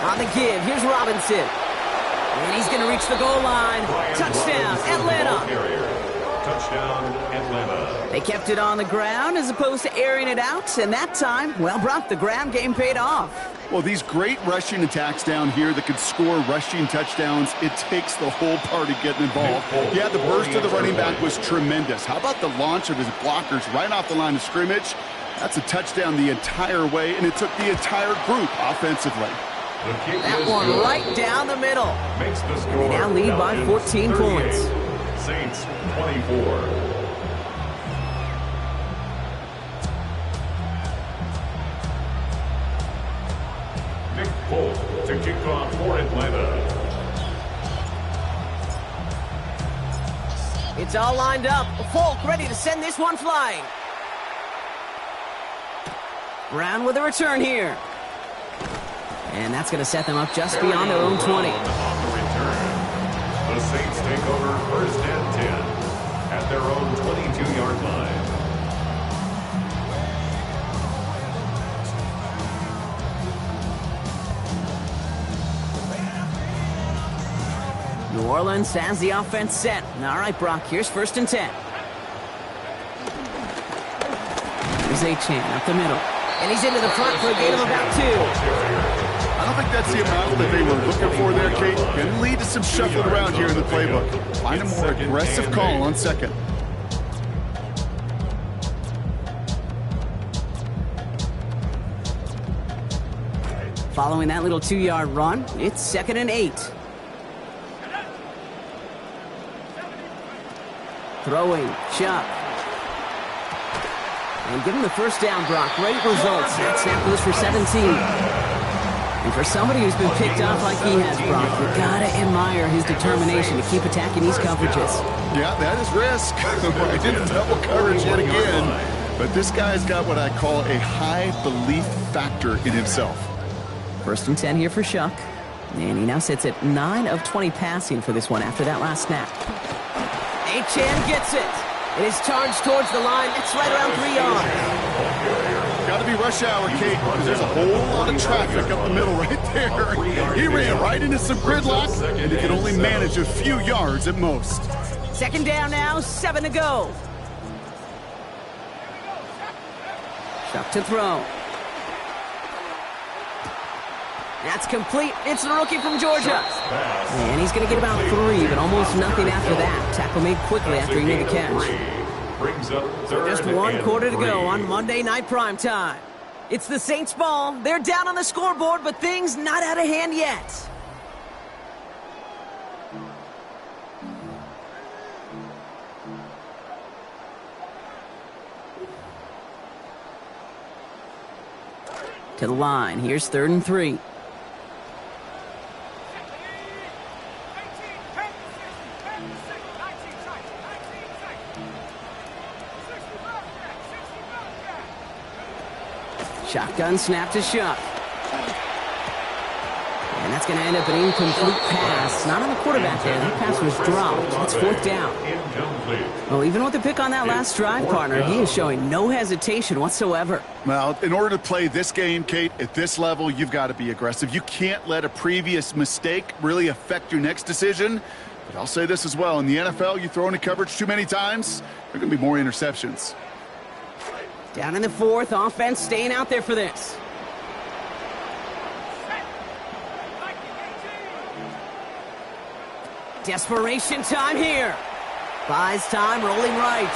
On the give, here's Robinson. And he's going to reach the goal line. Touchdown, Atlanta. Touchdown, Atlanta. They kept it on the ground as opposed to airing it out. And that time, well, Brock, the ground game paid off. Well, these great rushing attacks down here that could score rushing touchdowns, it takes the whole party getting involved. Yeah, the burst of the running back was tremendous. How about the launch of his blockers right off the line of scrimmage? That's a touchdown the entire way, and it took the entire group offensively. That one right down the middle. Makes the score. They now lead by 14 points. Saints 24. Nick Folk to kick off for Atlanta. It's all lined up. Folk ready to send this one flying. Brown with a return here. And that's going to set them up just beyond their own 20. On the return, the Saints take over first and 10 at their own 22-yard line. Orleans has the offense set. All right, Brock, here's 1st and 10. Here's A-Chan up the middle. And he's into the front for a gain of about 2. I don't think that's the amount that they were looking for there, Kate. Going to lead to some shuffling around here in the playbook. Find a more aggressive call on 2nd. Following that little 2-yard run, it's 2nd and 8. Throwing, Chuck. And give him the 1st down, Brock. Great results. That snap goes for 17. And for somebody who's been picked off like he has, Brock, you gotta admire his determination to keep attacking these coverages. Yeah, that is risk. I didn't double coverage yet again. But this guy's got what I call a high belief factor in himself. 1st and 10 here for Shuck. And he now sits at 9 of 20 passing for this one after that last snap. A-Chan gets it. It is charged towards the line. It's right around 3 yards. Got to be rush hour, Kate, because there's a whole lot of traffic up the middle right there. He ran right into some gridlock, and he can only manage a few yards at most. 2nd down now, 7 to go. Shuck to throw. That's complete. It's the rookie from Georgia. And he's going to get about 3, but almost nothing after that. Tackle made quickly after he made the catch. Just 1 quarter to go on Monday Night Primetime. It's the Saints ball. They're down on the scoreboard, but things not out of hand yet. To the line. Here's 3rd and 3. Shotgun snap to Shuck. And that's going to end up an incomplete pass. Not on the quarterback there. That pass was dropped. It's 4th down. Well, even with the pick on that last drive, partner, he is showing no hesitation whatsoever. Well, in order to play this game, Kate, at this level, you've got to be aggressive. You can't let a previous mistake really affect your next decision. But I'll say this as well. In the NFL, you throw into coverage too many times, there are going to be more interceptions. Down in the 4th, offense staying out there for this. Desperation time here. Buys time, rolling right.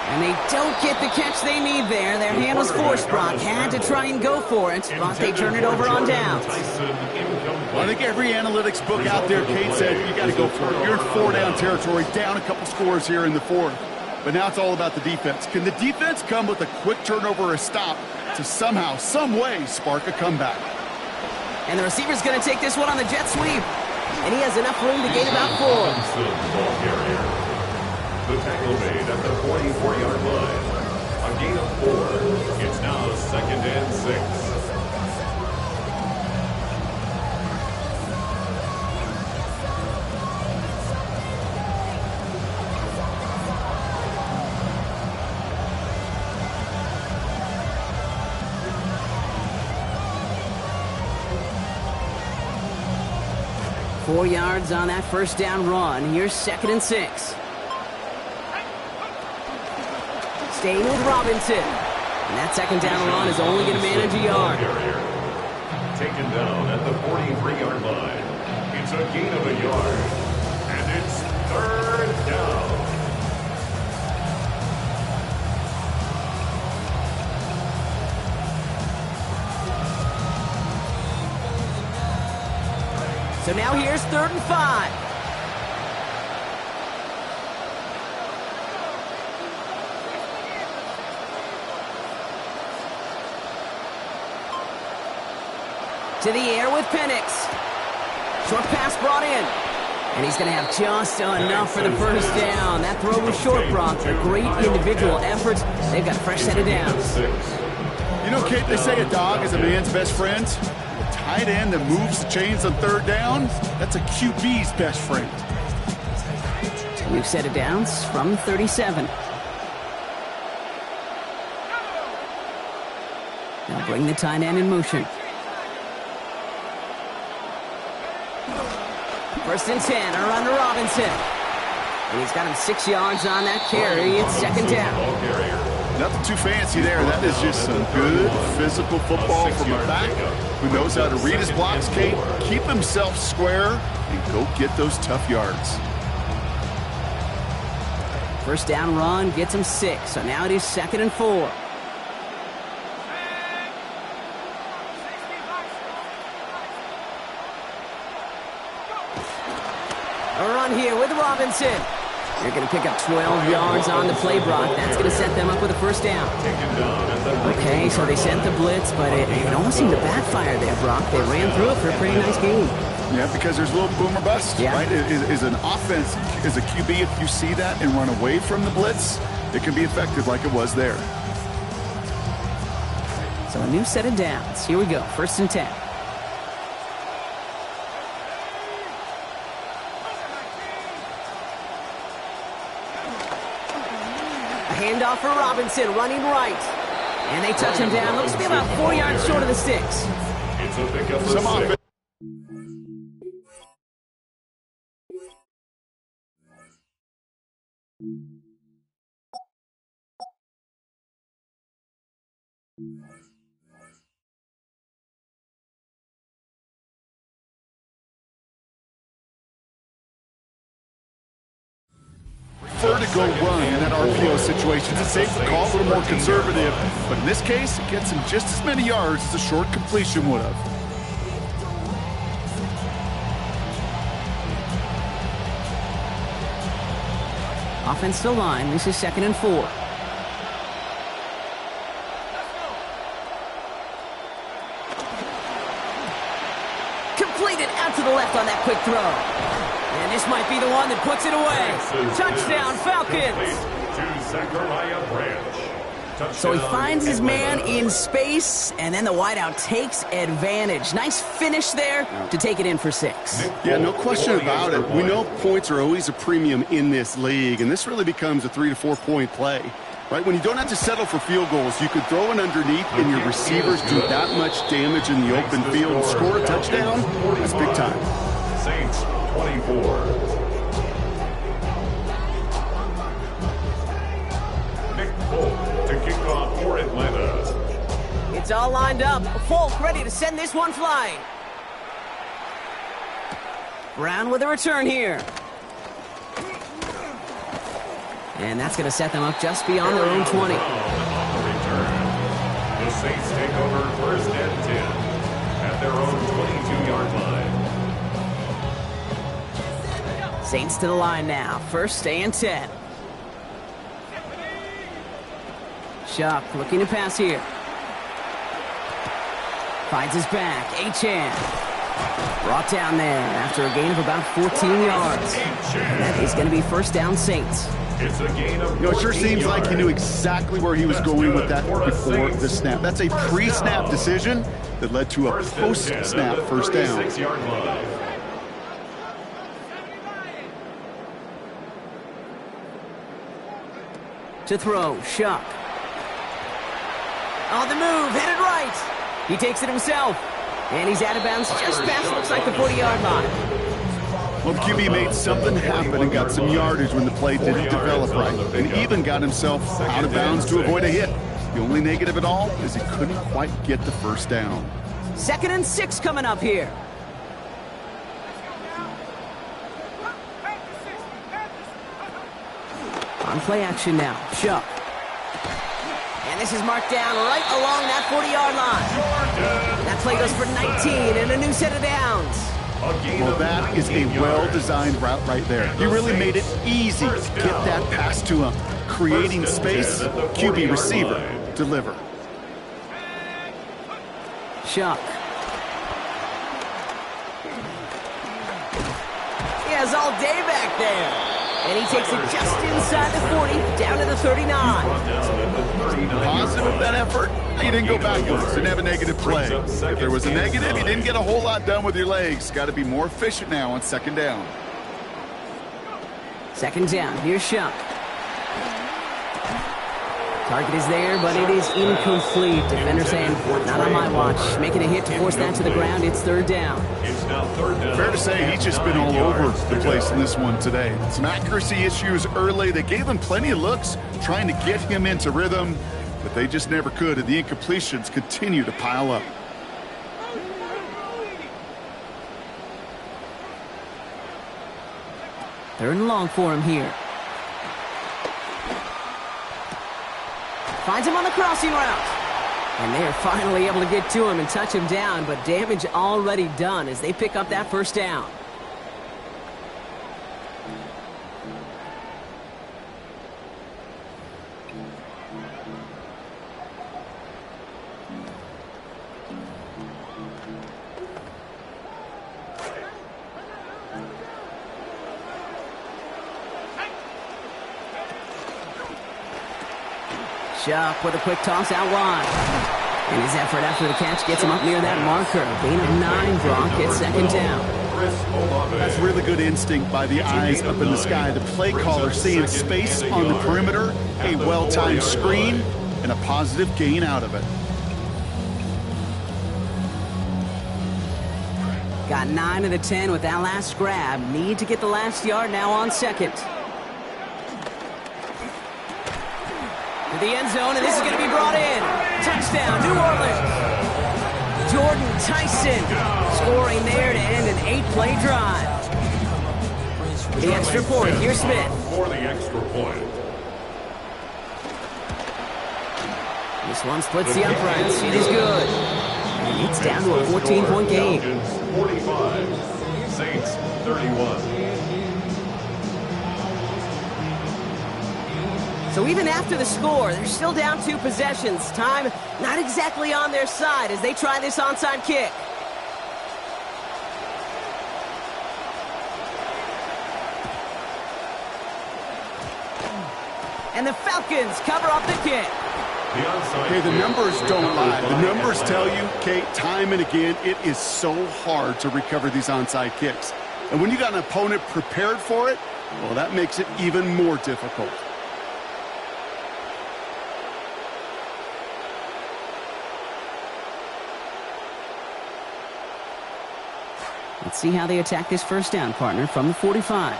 And they don't get the catch they need there. Their hand was forced, Brock. Had to try and go for it, but they turn it over on downs. I think every analytics book out there, Kate, said you got to go for it. You're in 4-down territory, down a couple scores here in the 4th. But now it's all about the defense. Can the defense come with a quick turnover or a stop to somehow, some way, spark a comeback? And the receiver's going to take this one on the jet sweep. And he has enough room to gain about 4. The tackle made at the 44-yard line. A gain of 4. It's now 2nd and 6. Four yards on that 1st down run. Here's 2nd and 6. Staying with Robinson. And that 2nd down run is only going to manage a yard. Taken down at the 43-yard line. It's a gain of a yard. And it's 3rd down. So now here's 3rd and 5. To the air with Penix. Short pass brought in. And he's going to have just enough for the 1st down. That throw was short, Brock. A great individual effort. They've got a fresh set of downs. You know, Kate, they say a dog is a man's best friend. Tight end that moves the chains on 3rd down, that's a QB's best friend. We've set of downs from 37. Now bring the tight end in motion. First and 10, a run to Robinson. And he's got him 6 yards on that carry. It's second down. Nothing too fancy there. That is just some good physical football from a back who knows how to read his blocks, Kate, keep himself square, and go get those tough yards. First down run gets him 6, so now it is second and 4. A run here with Robinson. They're going to pick up 12 yards on the play, Brock. That's going to set them up with a first down. Okay, so they sent the blitz, but it almost seemed to backfire there, Brock. They ran through it for a pretty nice gain. Yeah, because there's a little boom or bust, right? Is an offense, as a QB, if you see that and run away from the blitz, it can be effective like it was there. So a new set of downs. Here we go, first and 10. Handoff for Robinson, running right. And they touch him down. Looks to be about 4 yards short of the sticks. It's a pickup of Some offense. Prefer to go run in that RPO situation. It's a safe call, a little more conservative. But in this case, it gets him just as many yards as a short completion would have. Offensive line, this is second and 4. Completed out to the left on that quick throw. And this might be the one that puts it away. Touchdown, Falcons. So he finds his man in space, and then the wideout takes advantage. Nice finish there to take it in for 6. Yeah, no question about it. We know points are always a premium in this league, and this really becomes a 3 to 4 point play. Right, when you don't have to settle for field goals, you could throw it underneath and your receivers do that much damage in the open field and score a touchdown. That's big time. Saints 24. Nick Folk to kick off for Atlanta. It's all lined up. Folk ready to send this one flying. Brown with a return here. And that's going to set them up just beyond their own 20. The Saints take over first and 10 at their own 22-yard line. Saints to the line now. First and 10. Shuck looking to pass here. Finds his back. Achan. Brought down there after a gain of about 14 yards. And that is going to be first down Saints. It's a gain of it sure seems like he knew exactly where he was going with that before the snap. That's a pre-snap decision that led to a post-snap first down. To throw, Shuck. On the move, headed right. He takes it himself. And he's out of bounds just past, looks like the 40-yard line. Well, the QB made something happen and got some yardage when the play didn't develop right. And even got himself out of bounds to avoid a hit. The only negative at all is he couldn't quite get the first down. Second and 6 coming up here. On play action now, Shuck. And this is marked down right along that 40-yard line. That play goes for 19 and a new set of downs. Well, that is a well-designed route right there. He really made it easy to get that pass to him. Creating space, QB receiver, deliver. Shuck. He has all day back there. And he takes it just inside the 40, down to the 39. Positive of that effort, you didn't go backwards, didn't have a negative play. If there was a negative, you didn't get a whole lot done with your legs. Got to be more efficient now on second down. Second down, here's Shuck. Target is there, but it is incomplete. Defender saying, not on my watch. Making a hit to force that to the ground. It's third down. It's now third down. Fair to say, he's just been all over the place in this one today. Some accuracy issues early. They gave him plenty of looks trying to get him into rhythm, but they just never could, and the incompletions continue to pile up. Third and long for him here. Finds him on the crossing route. And they are finally able to get to him and touch him down, but damage already done as they pick up that first down. Shuck with a quick toss out wide. And his effort after the catch gets him up near that marker. Gain of 9, Brock gets second down. That's really good instinct by the eyes up in the sky. The play caller seeing space on the perimeter, a well-timed screen, and a positive gain out of it. Got 9 of the 10 with that last grab. Need to get the last yard now on second. To the end zone, and this is going to be brought in. Touchdown, New Orleans. Jordan Tyson scoring there to end an 8-play drive. The extra point, here's Smith. For the extra point. This one splits the uprights. It is good. And it's down to a 14-point game. 45, Saints 31. So even after the score, they're still down 2 possessions. Time not exactly on their side as they try this onside kick. And the Falcons cover up the kick. Hey, the numbers don't lie. The numbers tell you, Kate, time and again, it is so hard to recover these onside kicks. And when you got an opponent prepared for it, well, that makes it even more difficult. Let's see how they attack this first down, partner, from the 45.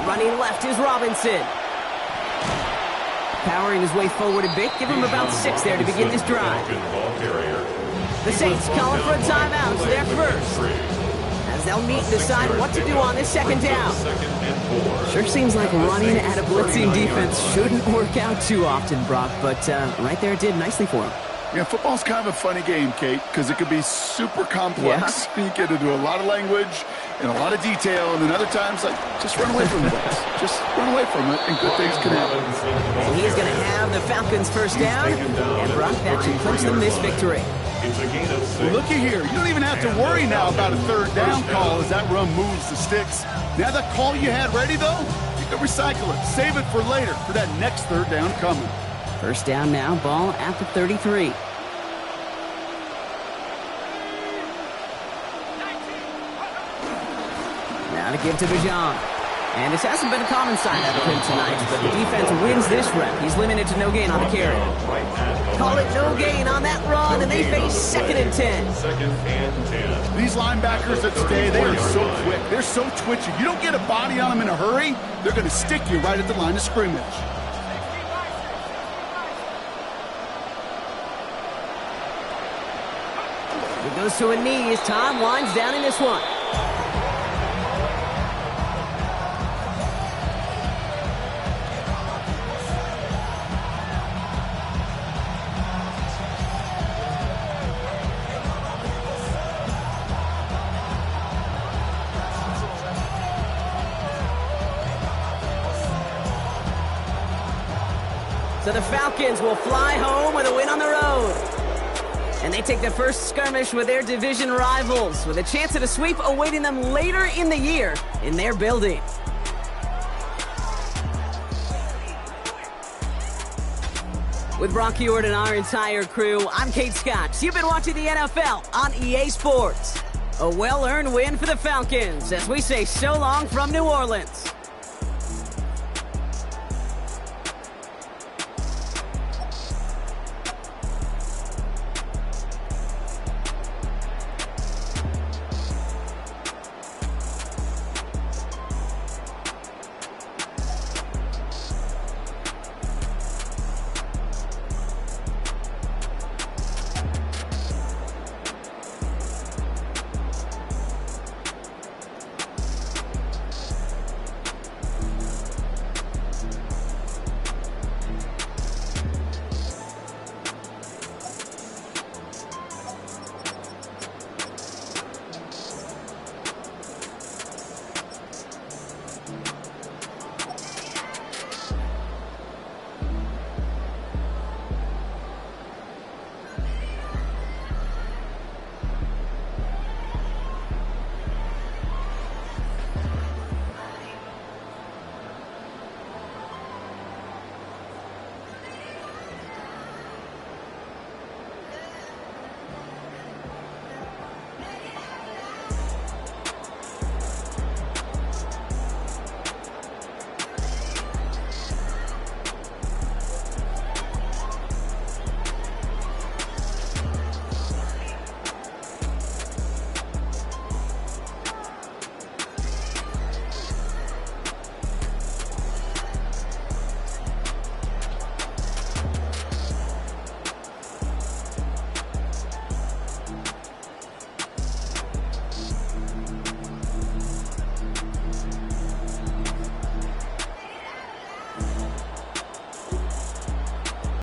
Running left is Robinson. Powering his way forward a bit. Give him about 6 there to begin this drive. The Saints calling for a timeout. It's their first. As they'll meet and decide what to do on this second down. Sure seems like running at a blitzing defense shouldn't work out too often, Brock, but right there it did nicely for him. Yeah, football's kind of a funny game, Kate, because it could be super complex. Yeah. You get into a lot of language and a lot of detail, and then other times, like, just run away from the blitz. Just run away from it, and good things can happen. And he's going to have the Falcons first down, and Brock, that should clinch them this victory. Well, looky here. You don't even have to worry now about a third down call as that run moves the sticks. Now that call you had ready, though, you can recycle it. Save it for later for that next third down coming. First down now, ball at the 33. Now to give to Bijan. And this hasn't been a common sight out of him tonight, but the defense wins this rep. He's limited to no gain on the carry. Call it no gain on that run, and they face 2nd and 10. These linebackers of today, they are so quick. They're so twitchy. You don't get a body on them in a hurry, they're going to stick you right at the line of scrimmage. It goes to a knee as Tom winds down in this one. So the Falcons will fly home with a win on the road. And they take the first skirmish with their division rivals, with a chance at a sweep awaiting them later in the year in their building. With Brock Hewitt and our entire crew, I'm Kate Scott. You've been watching the NFL on EA Sports. A well-earned win for the Falcons as we say so long from New Orleans.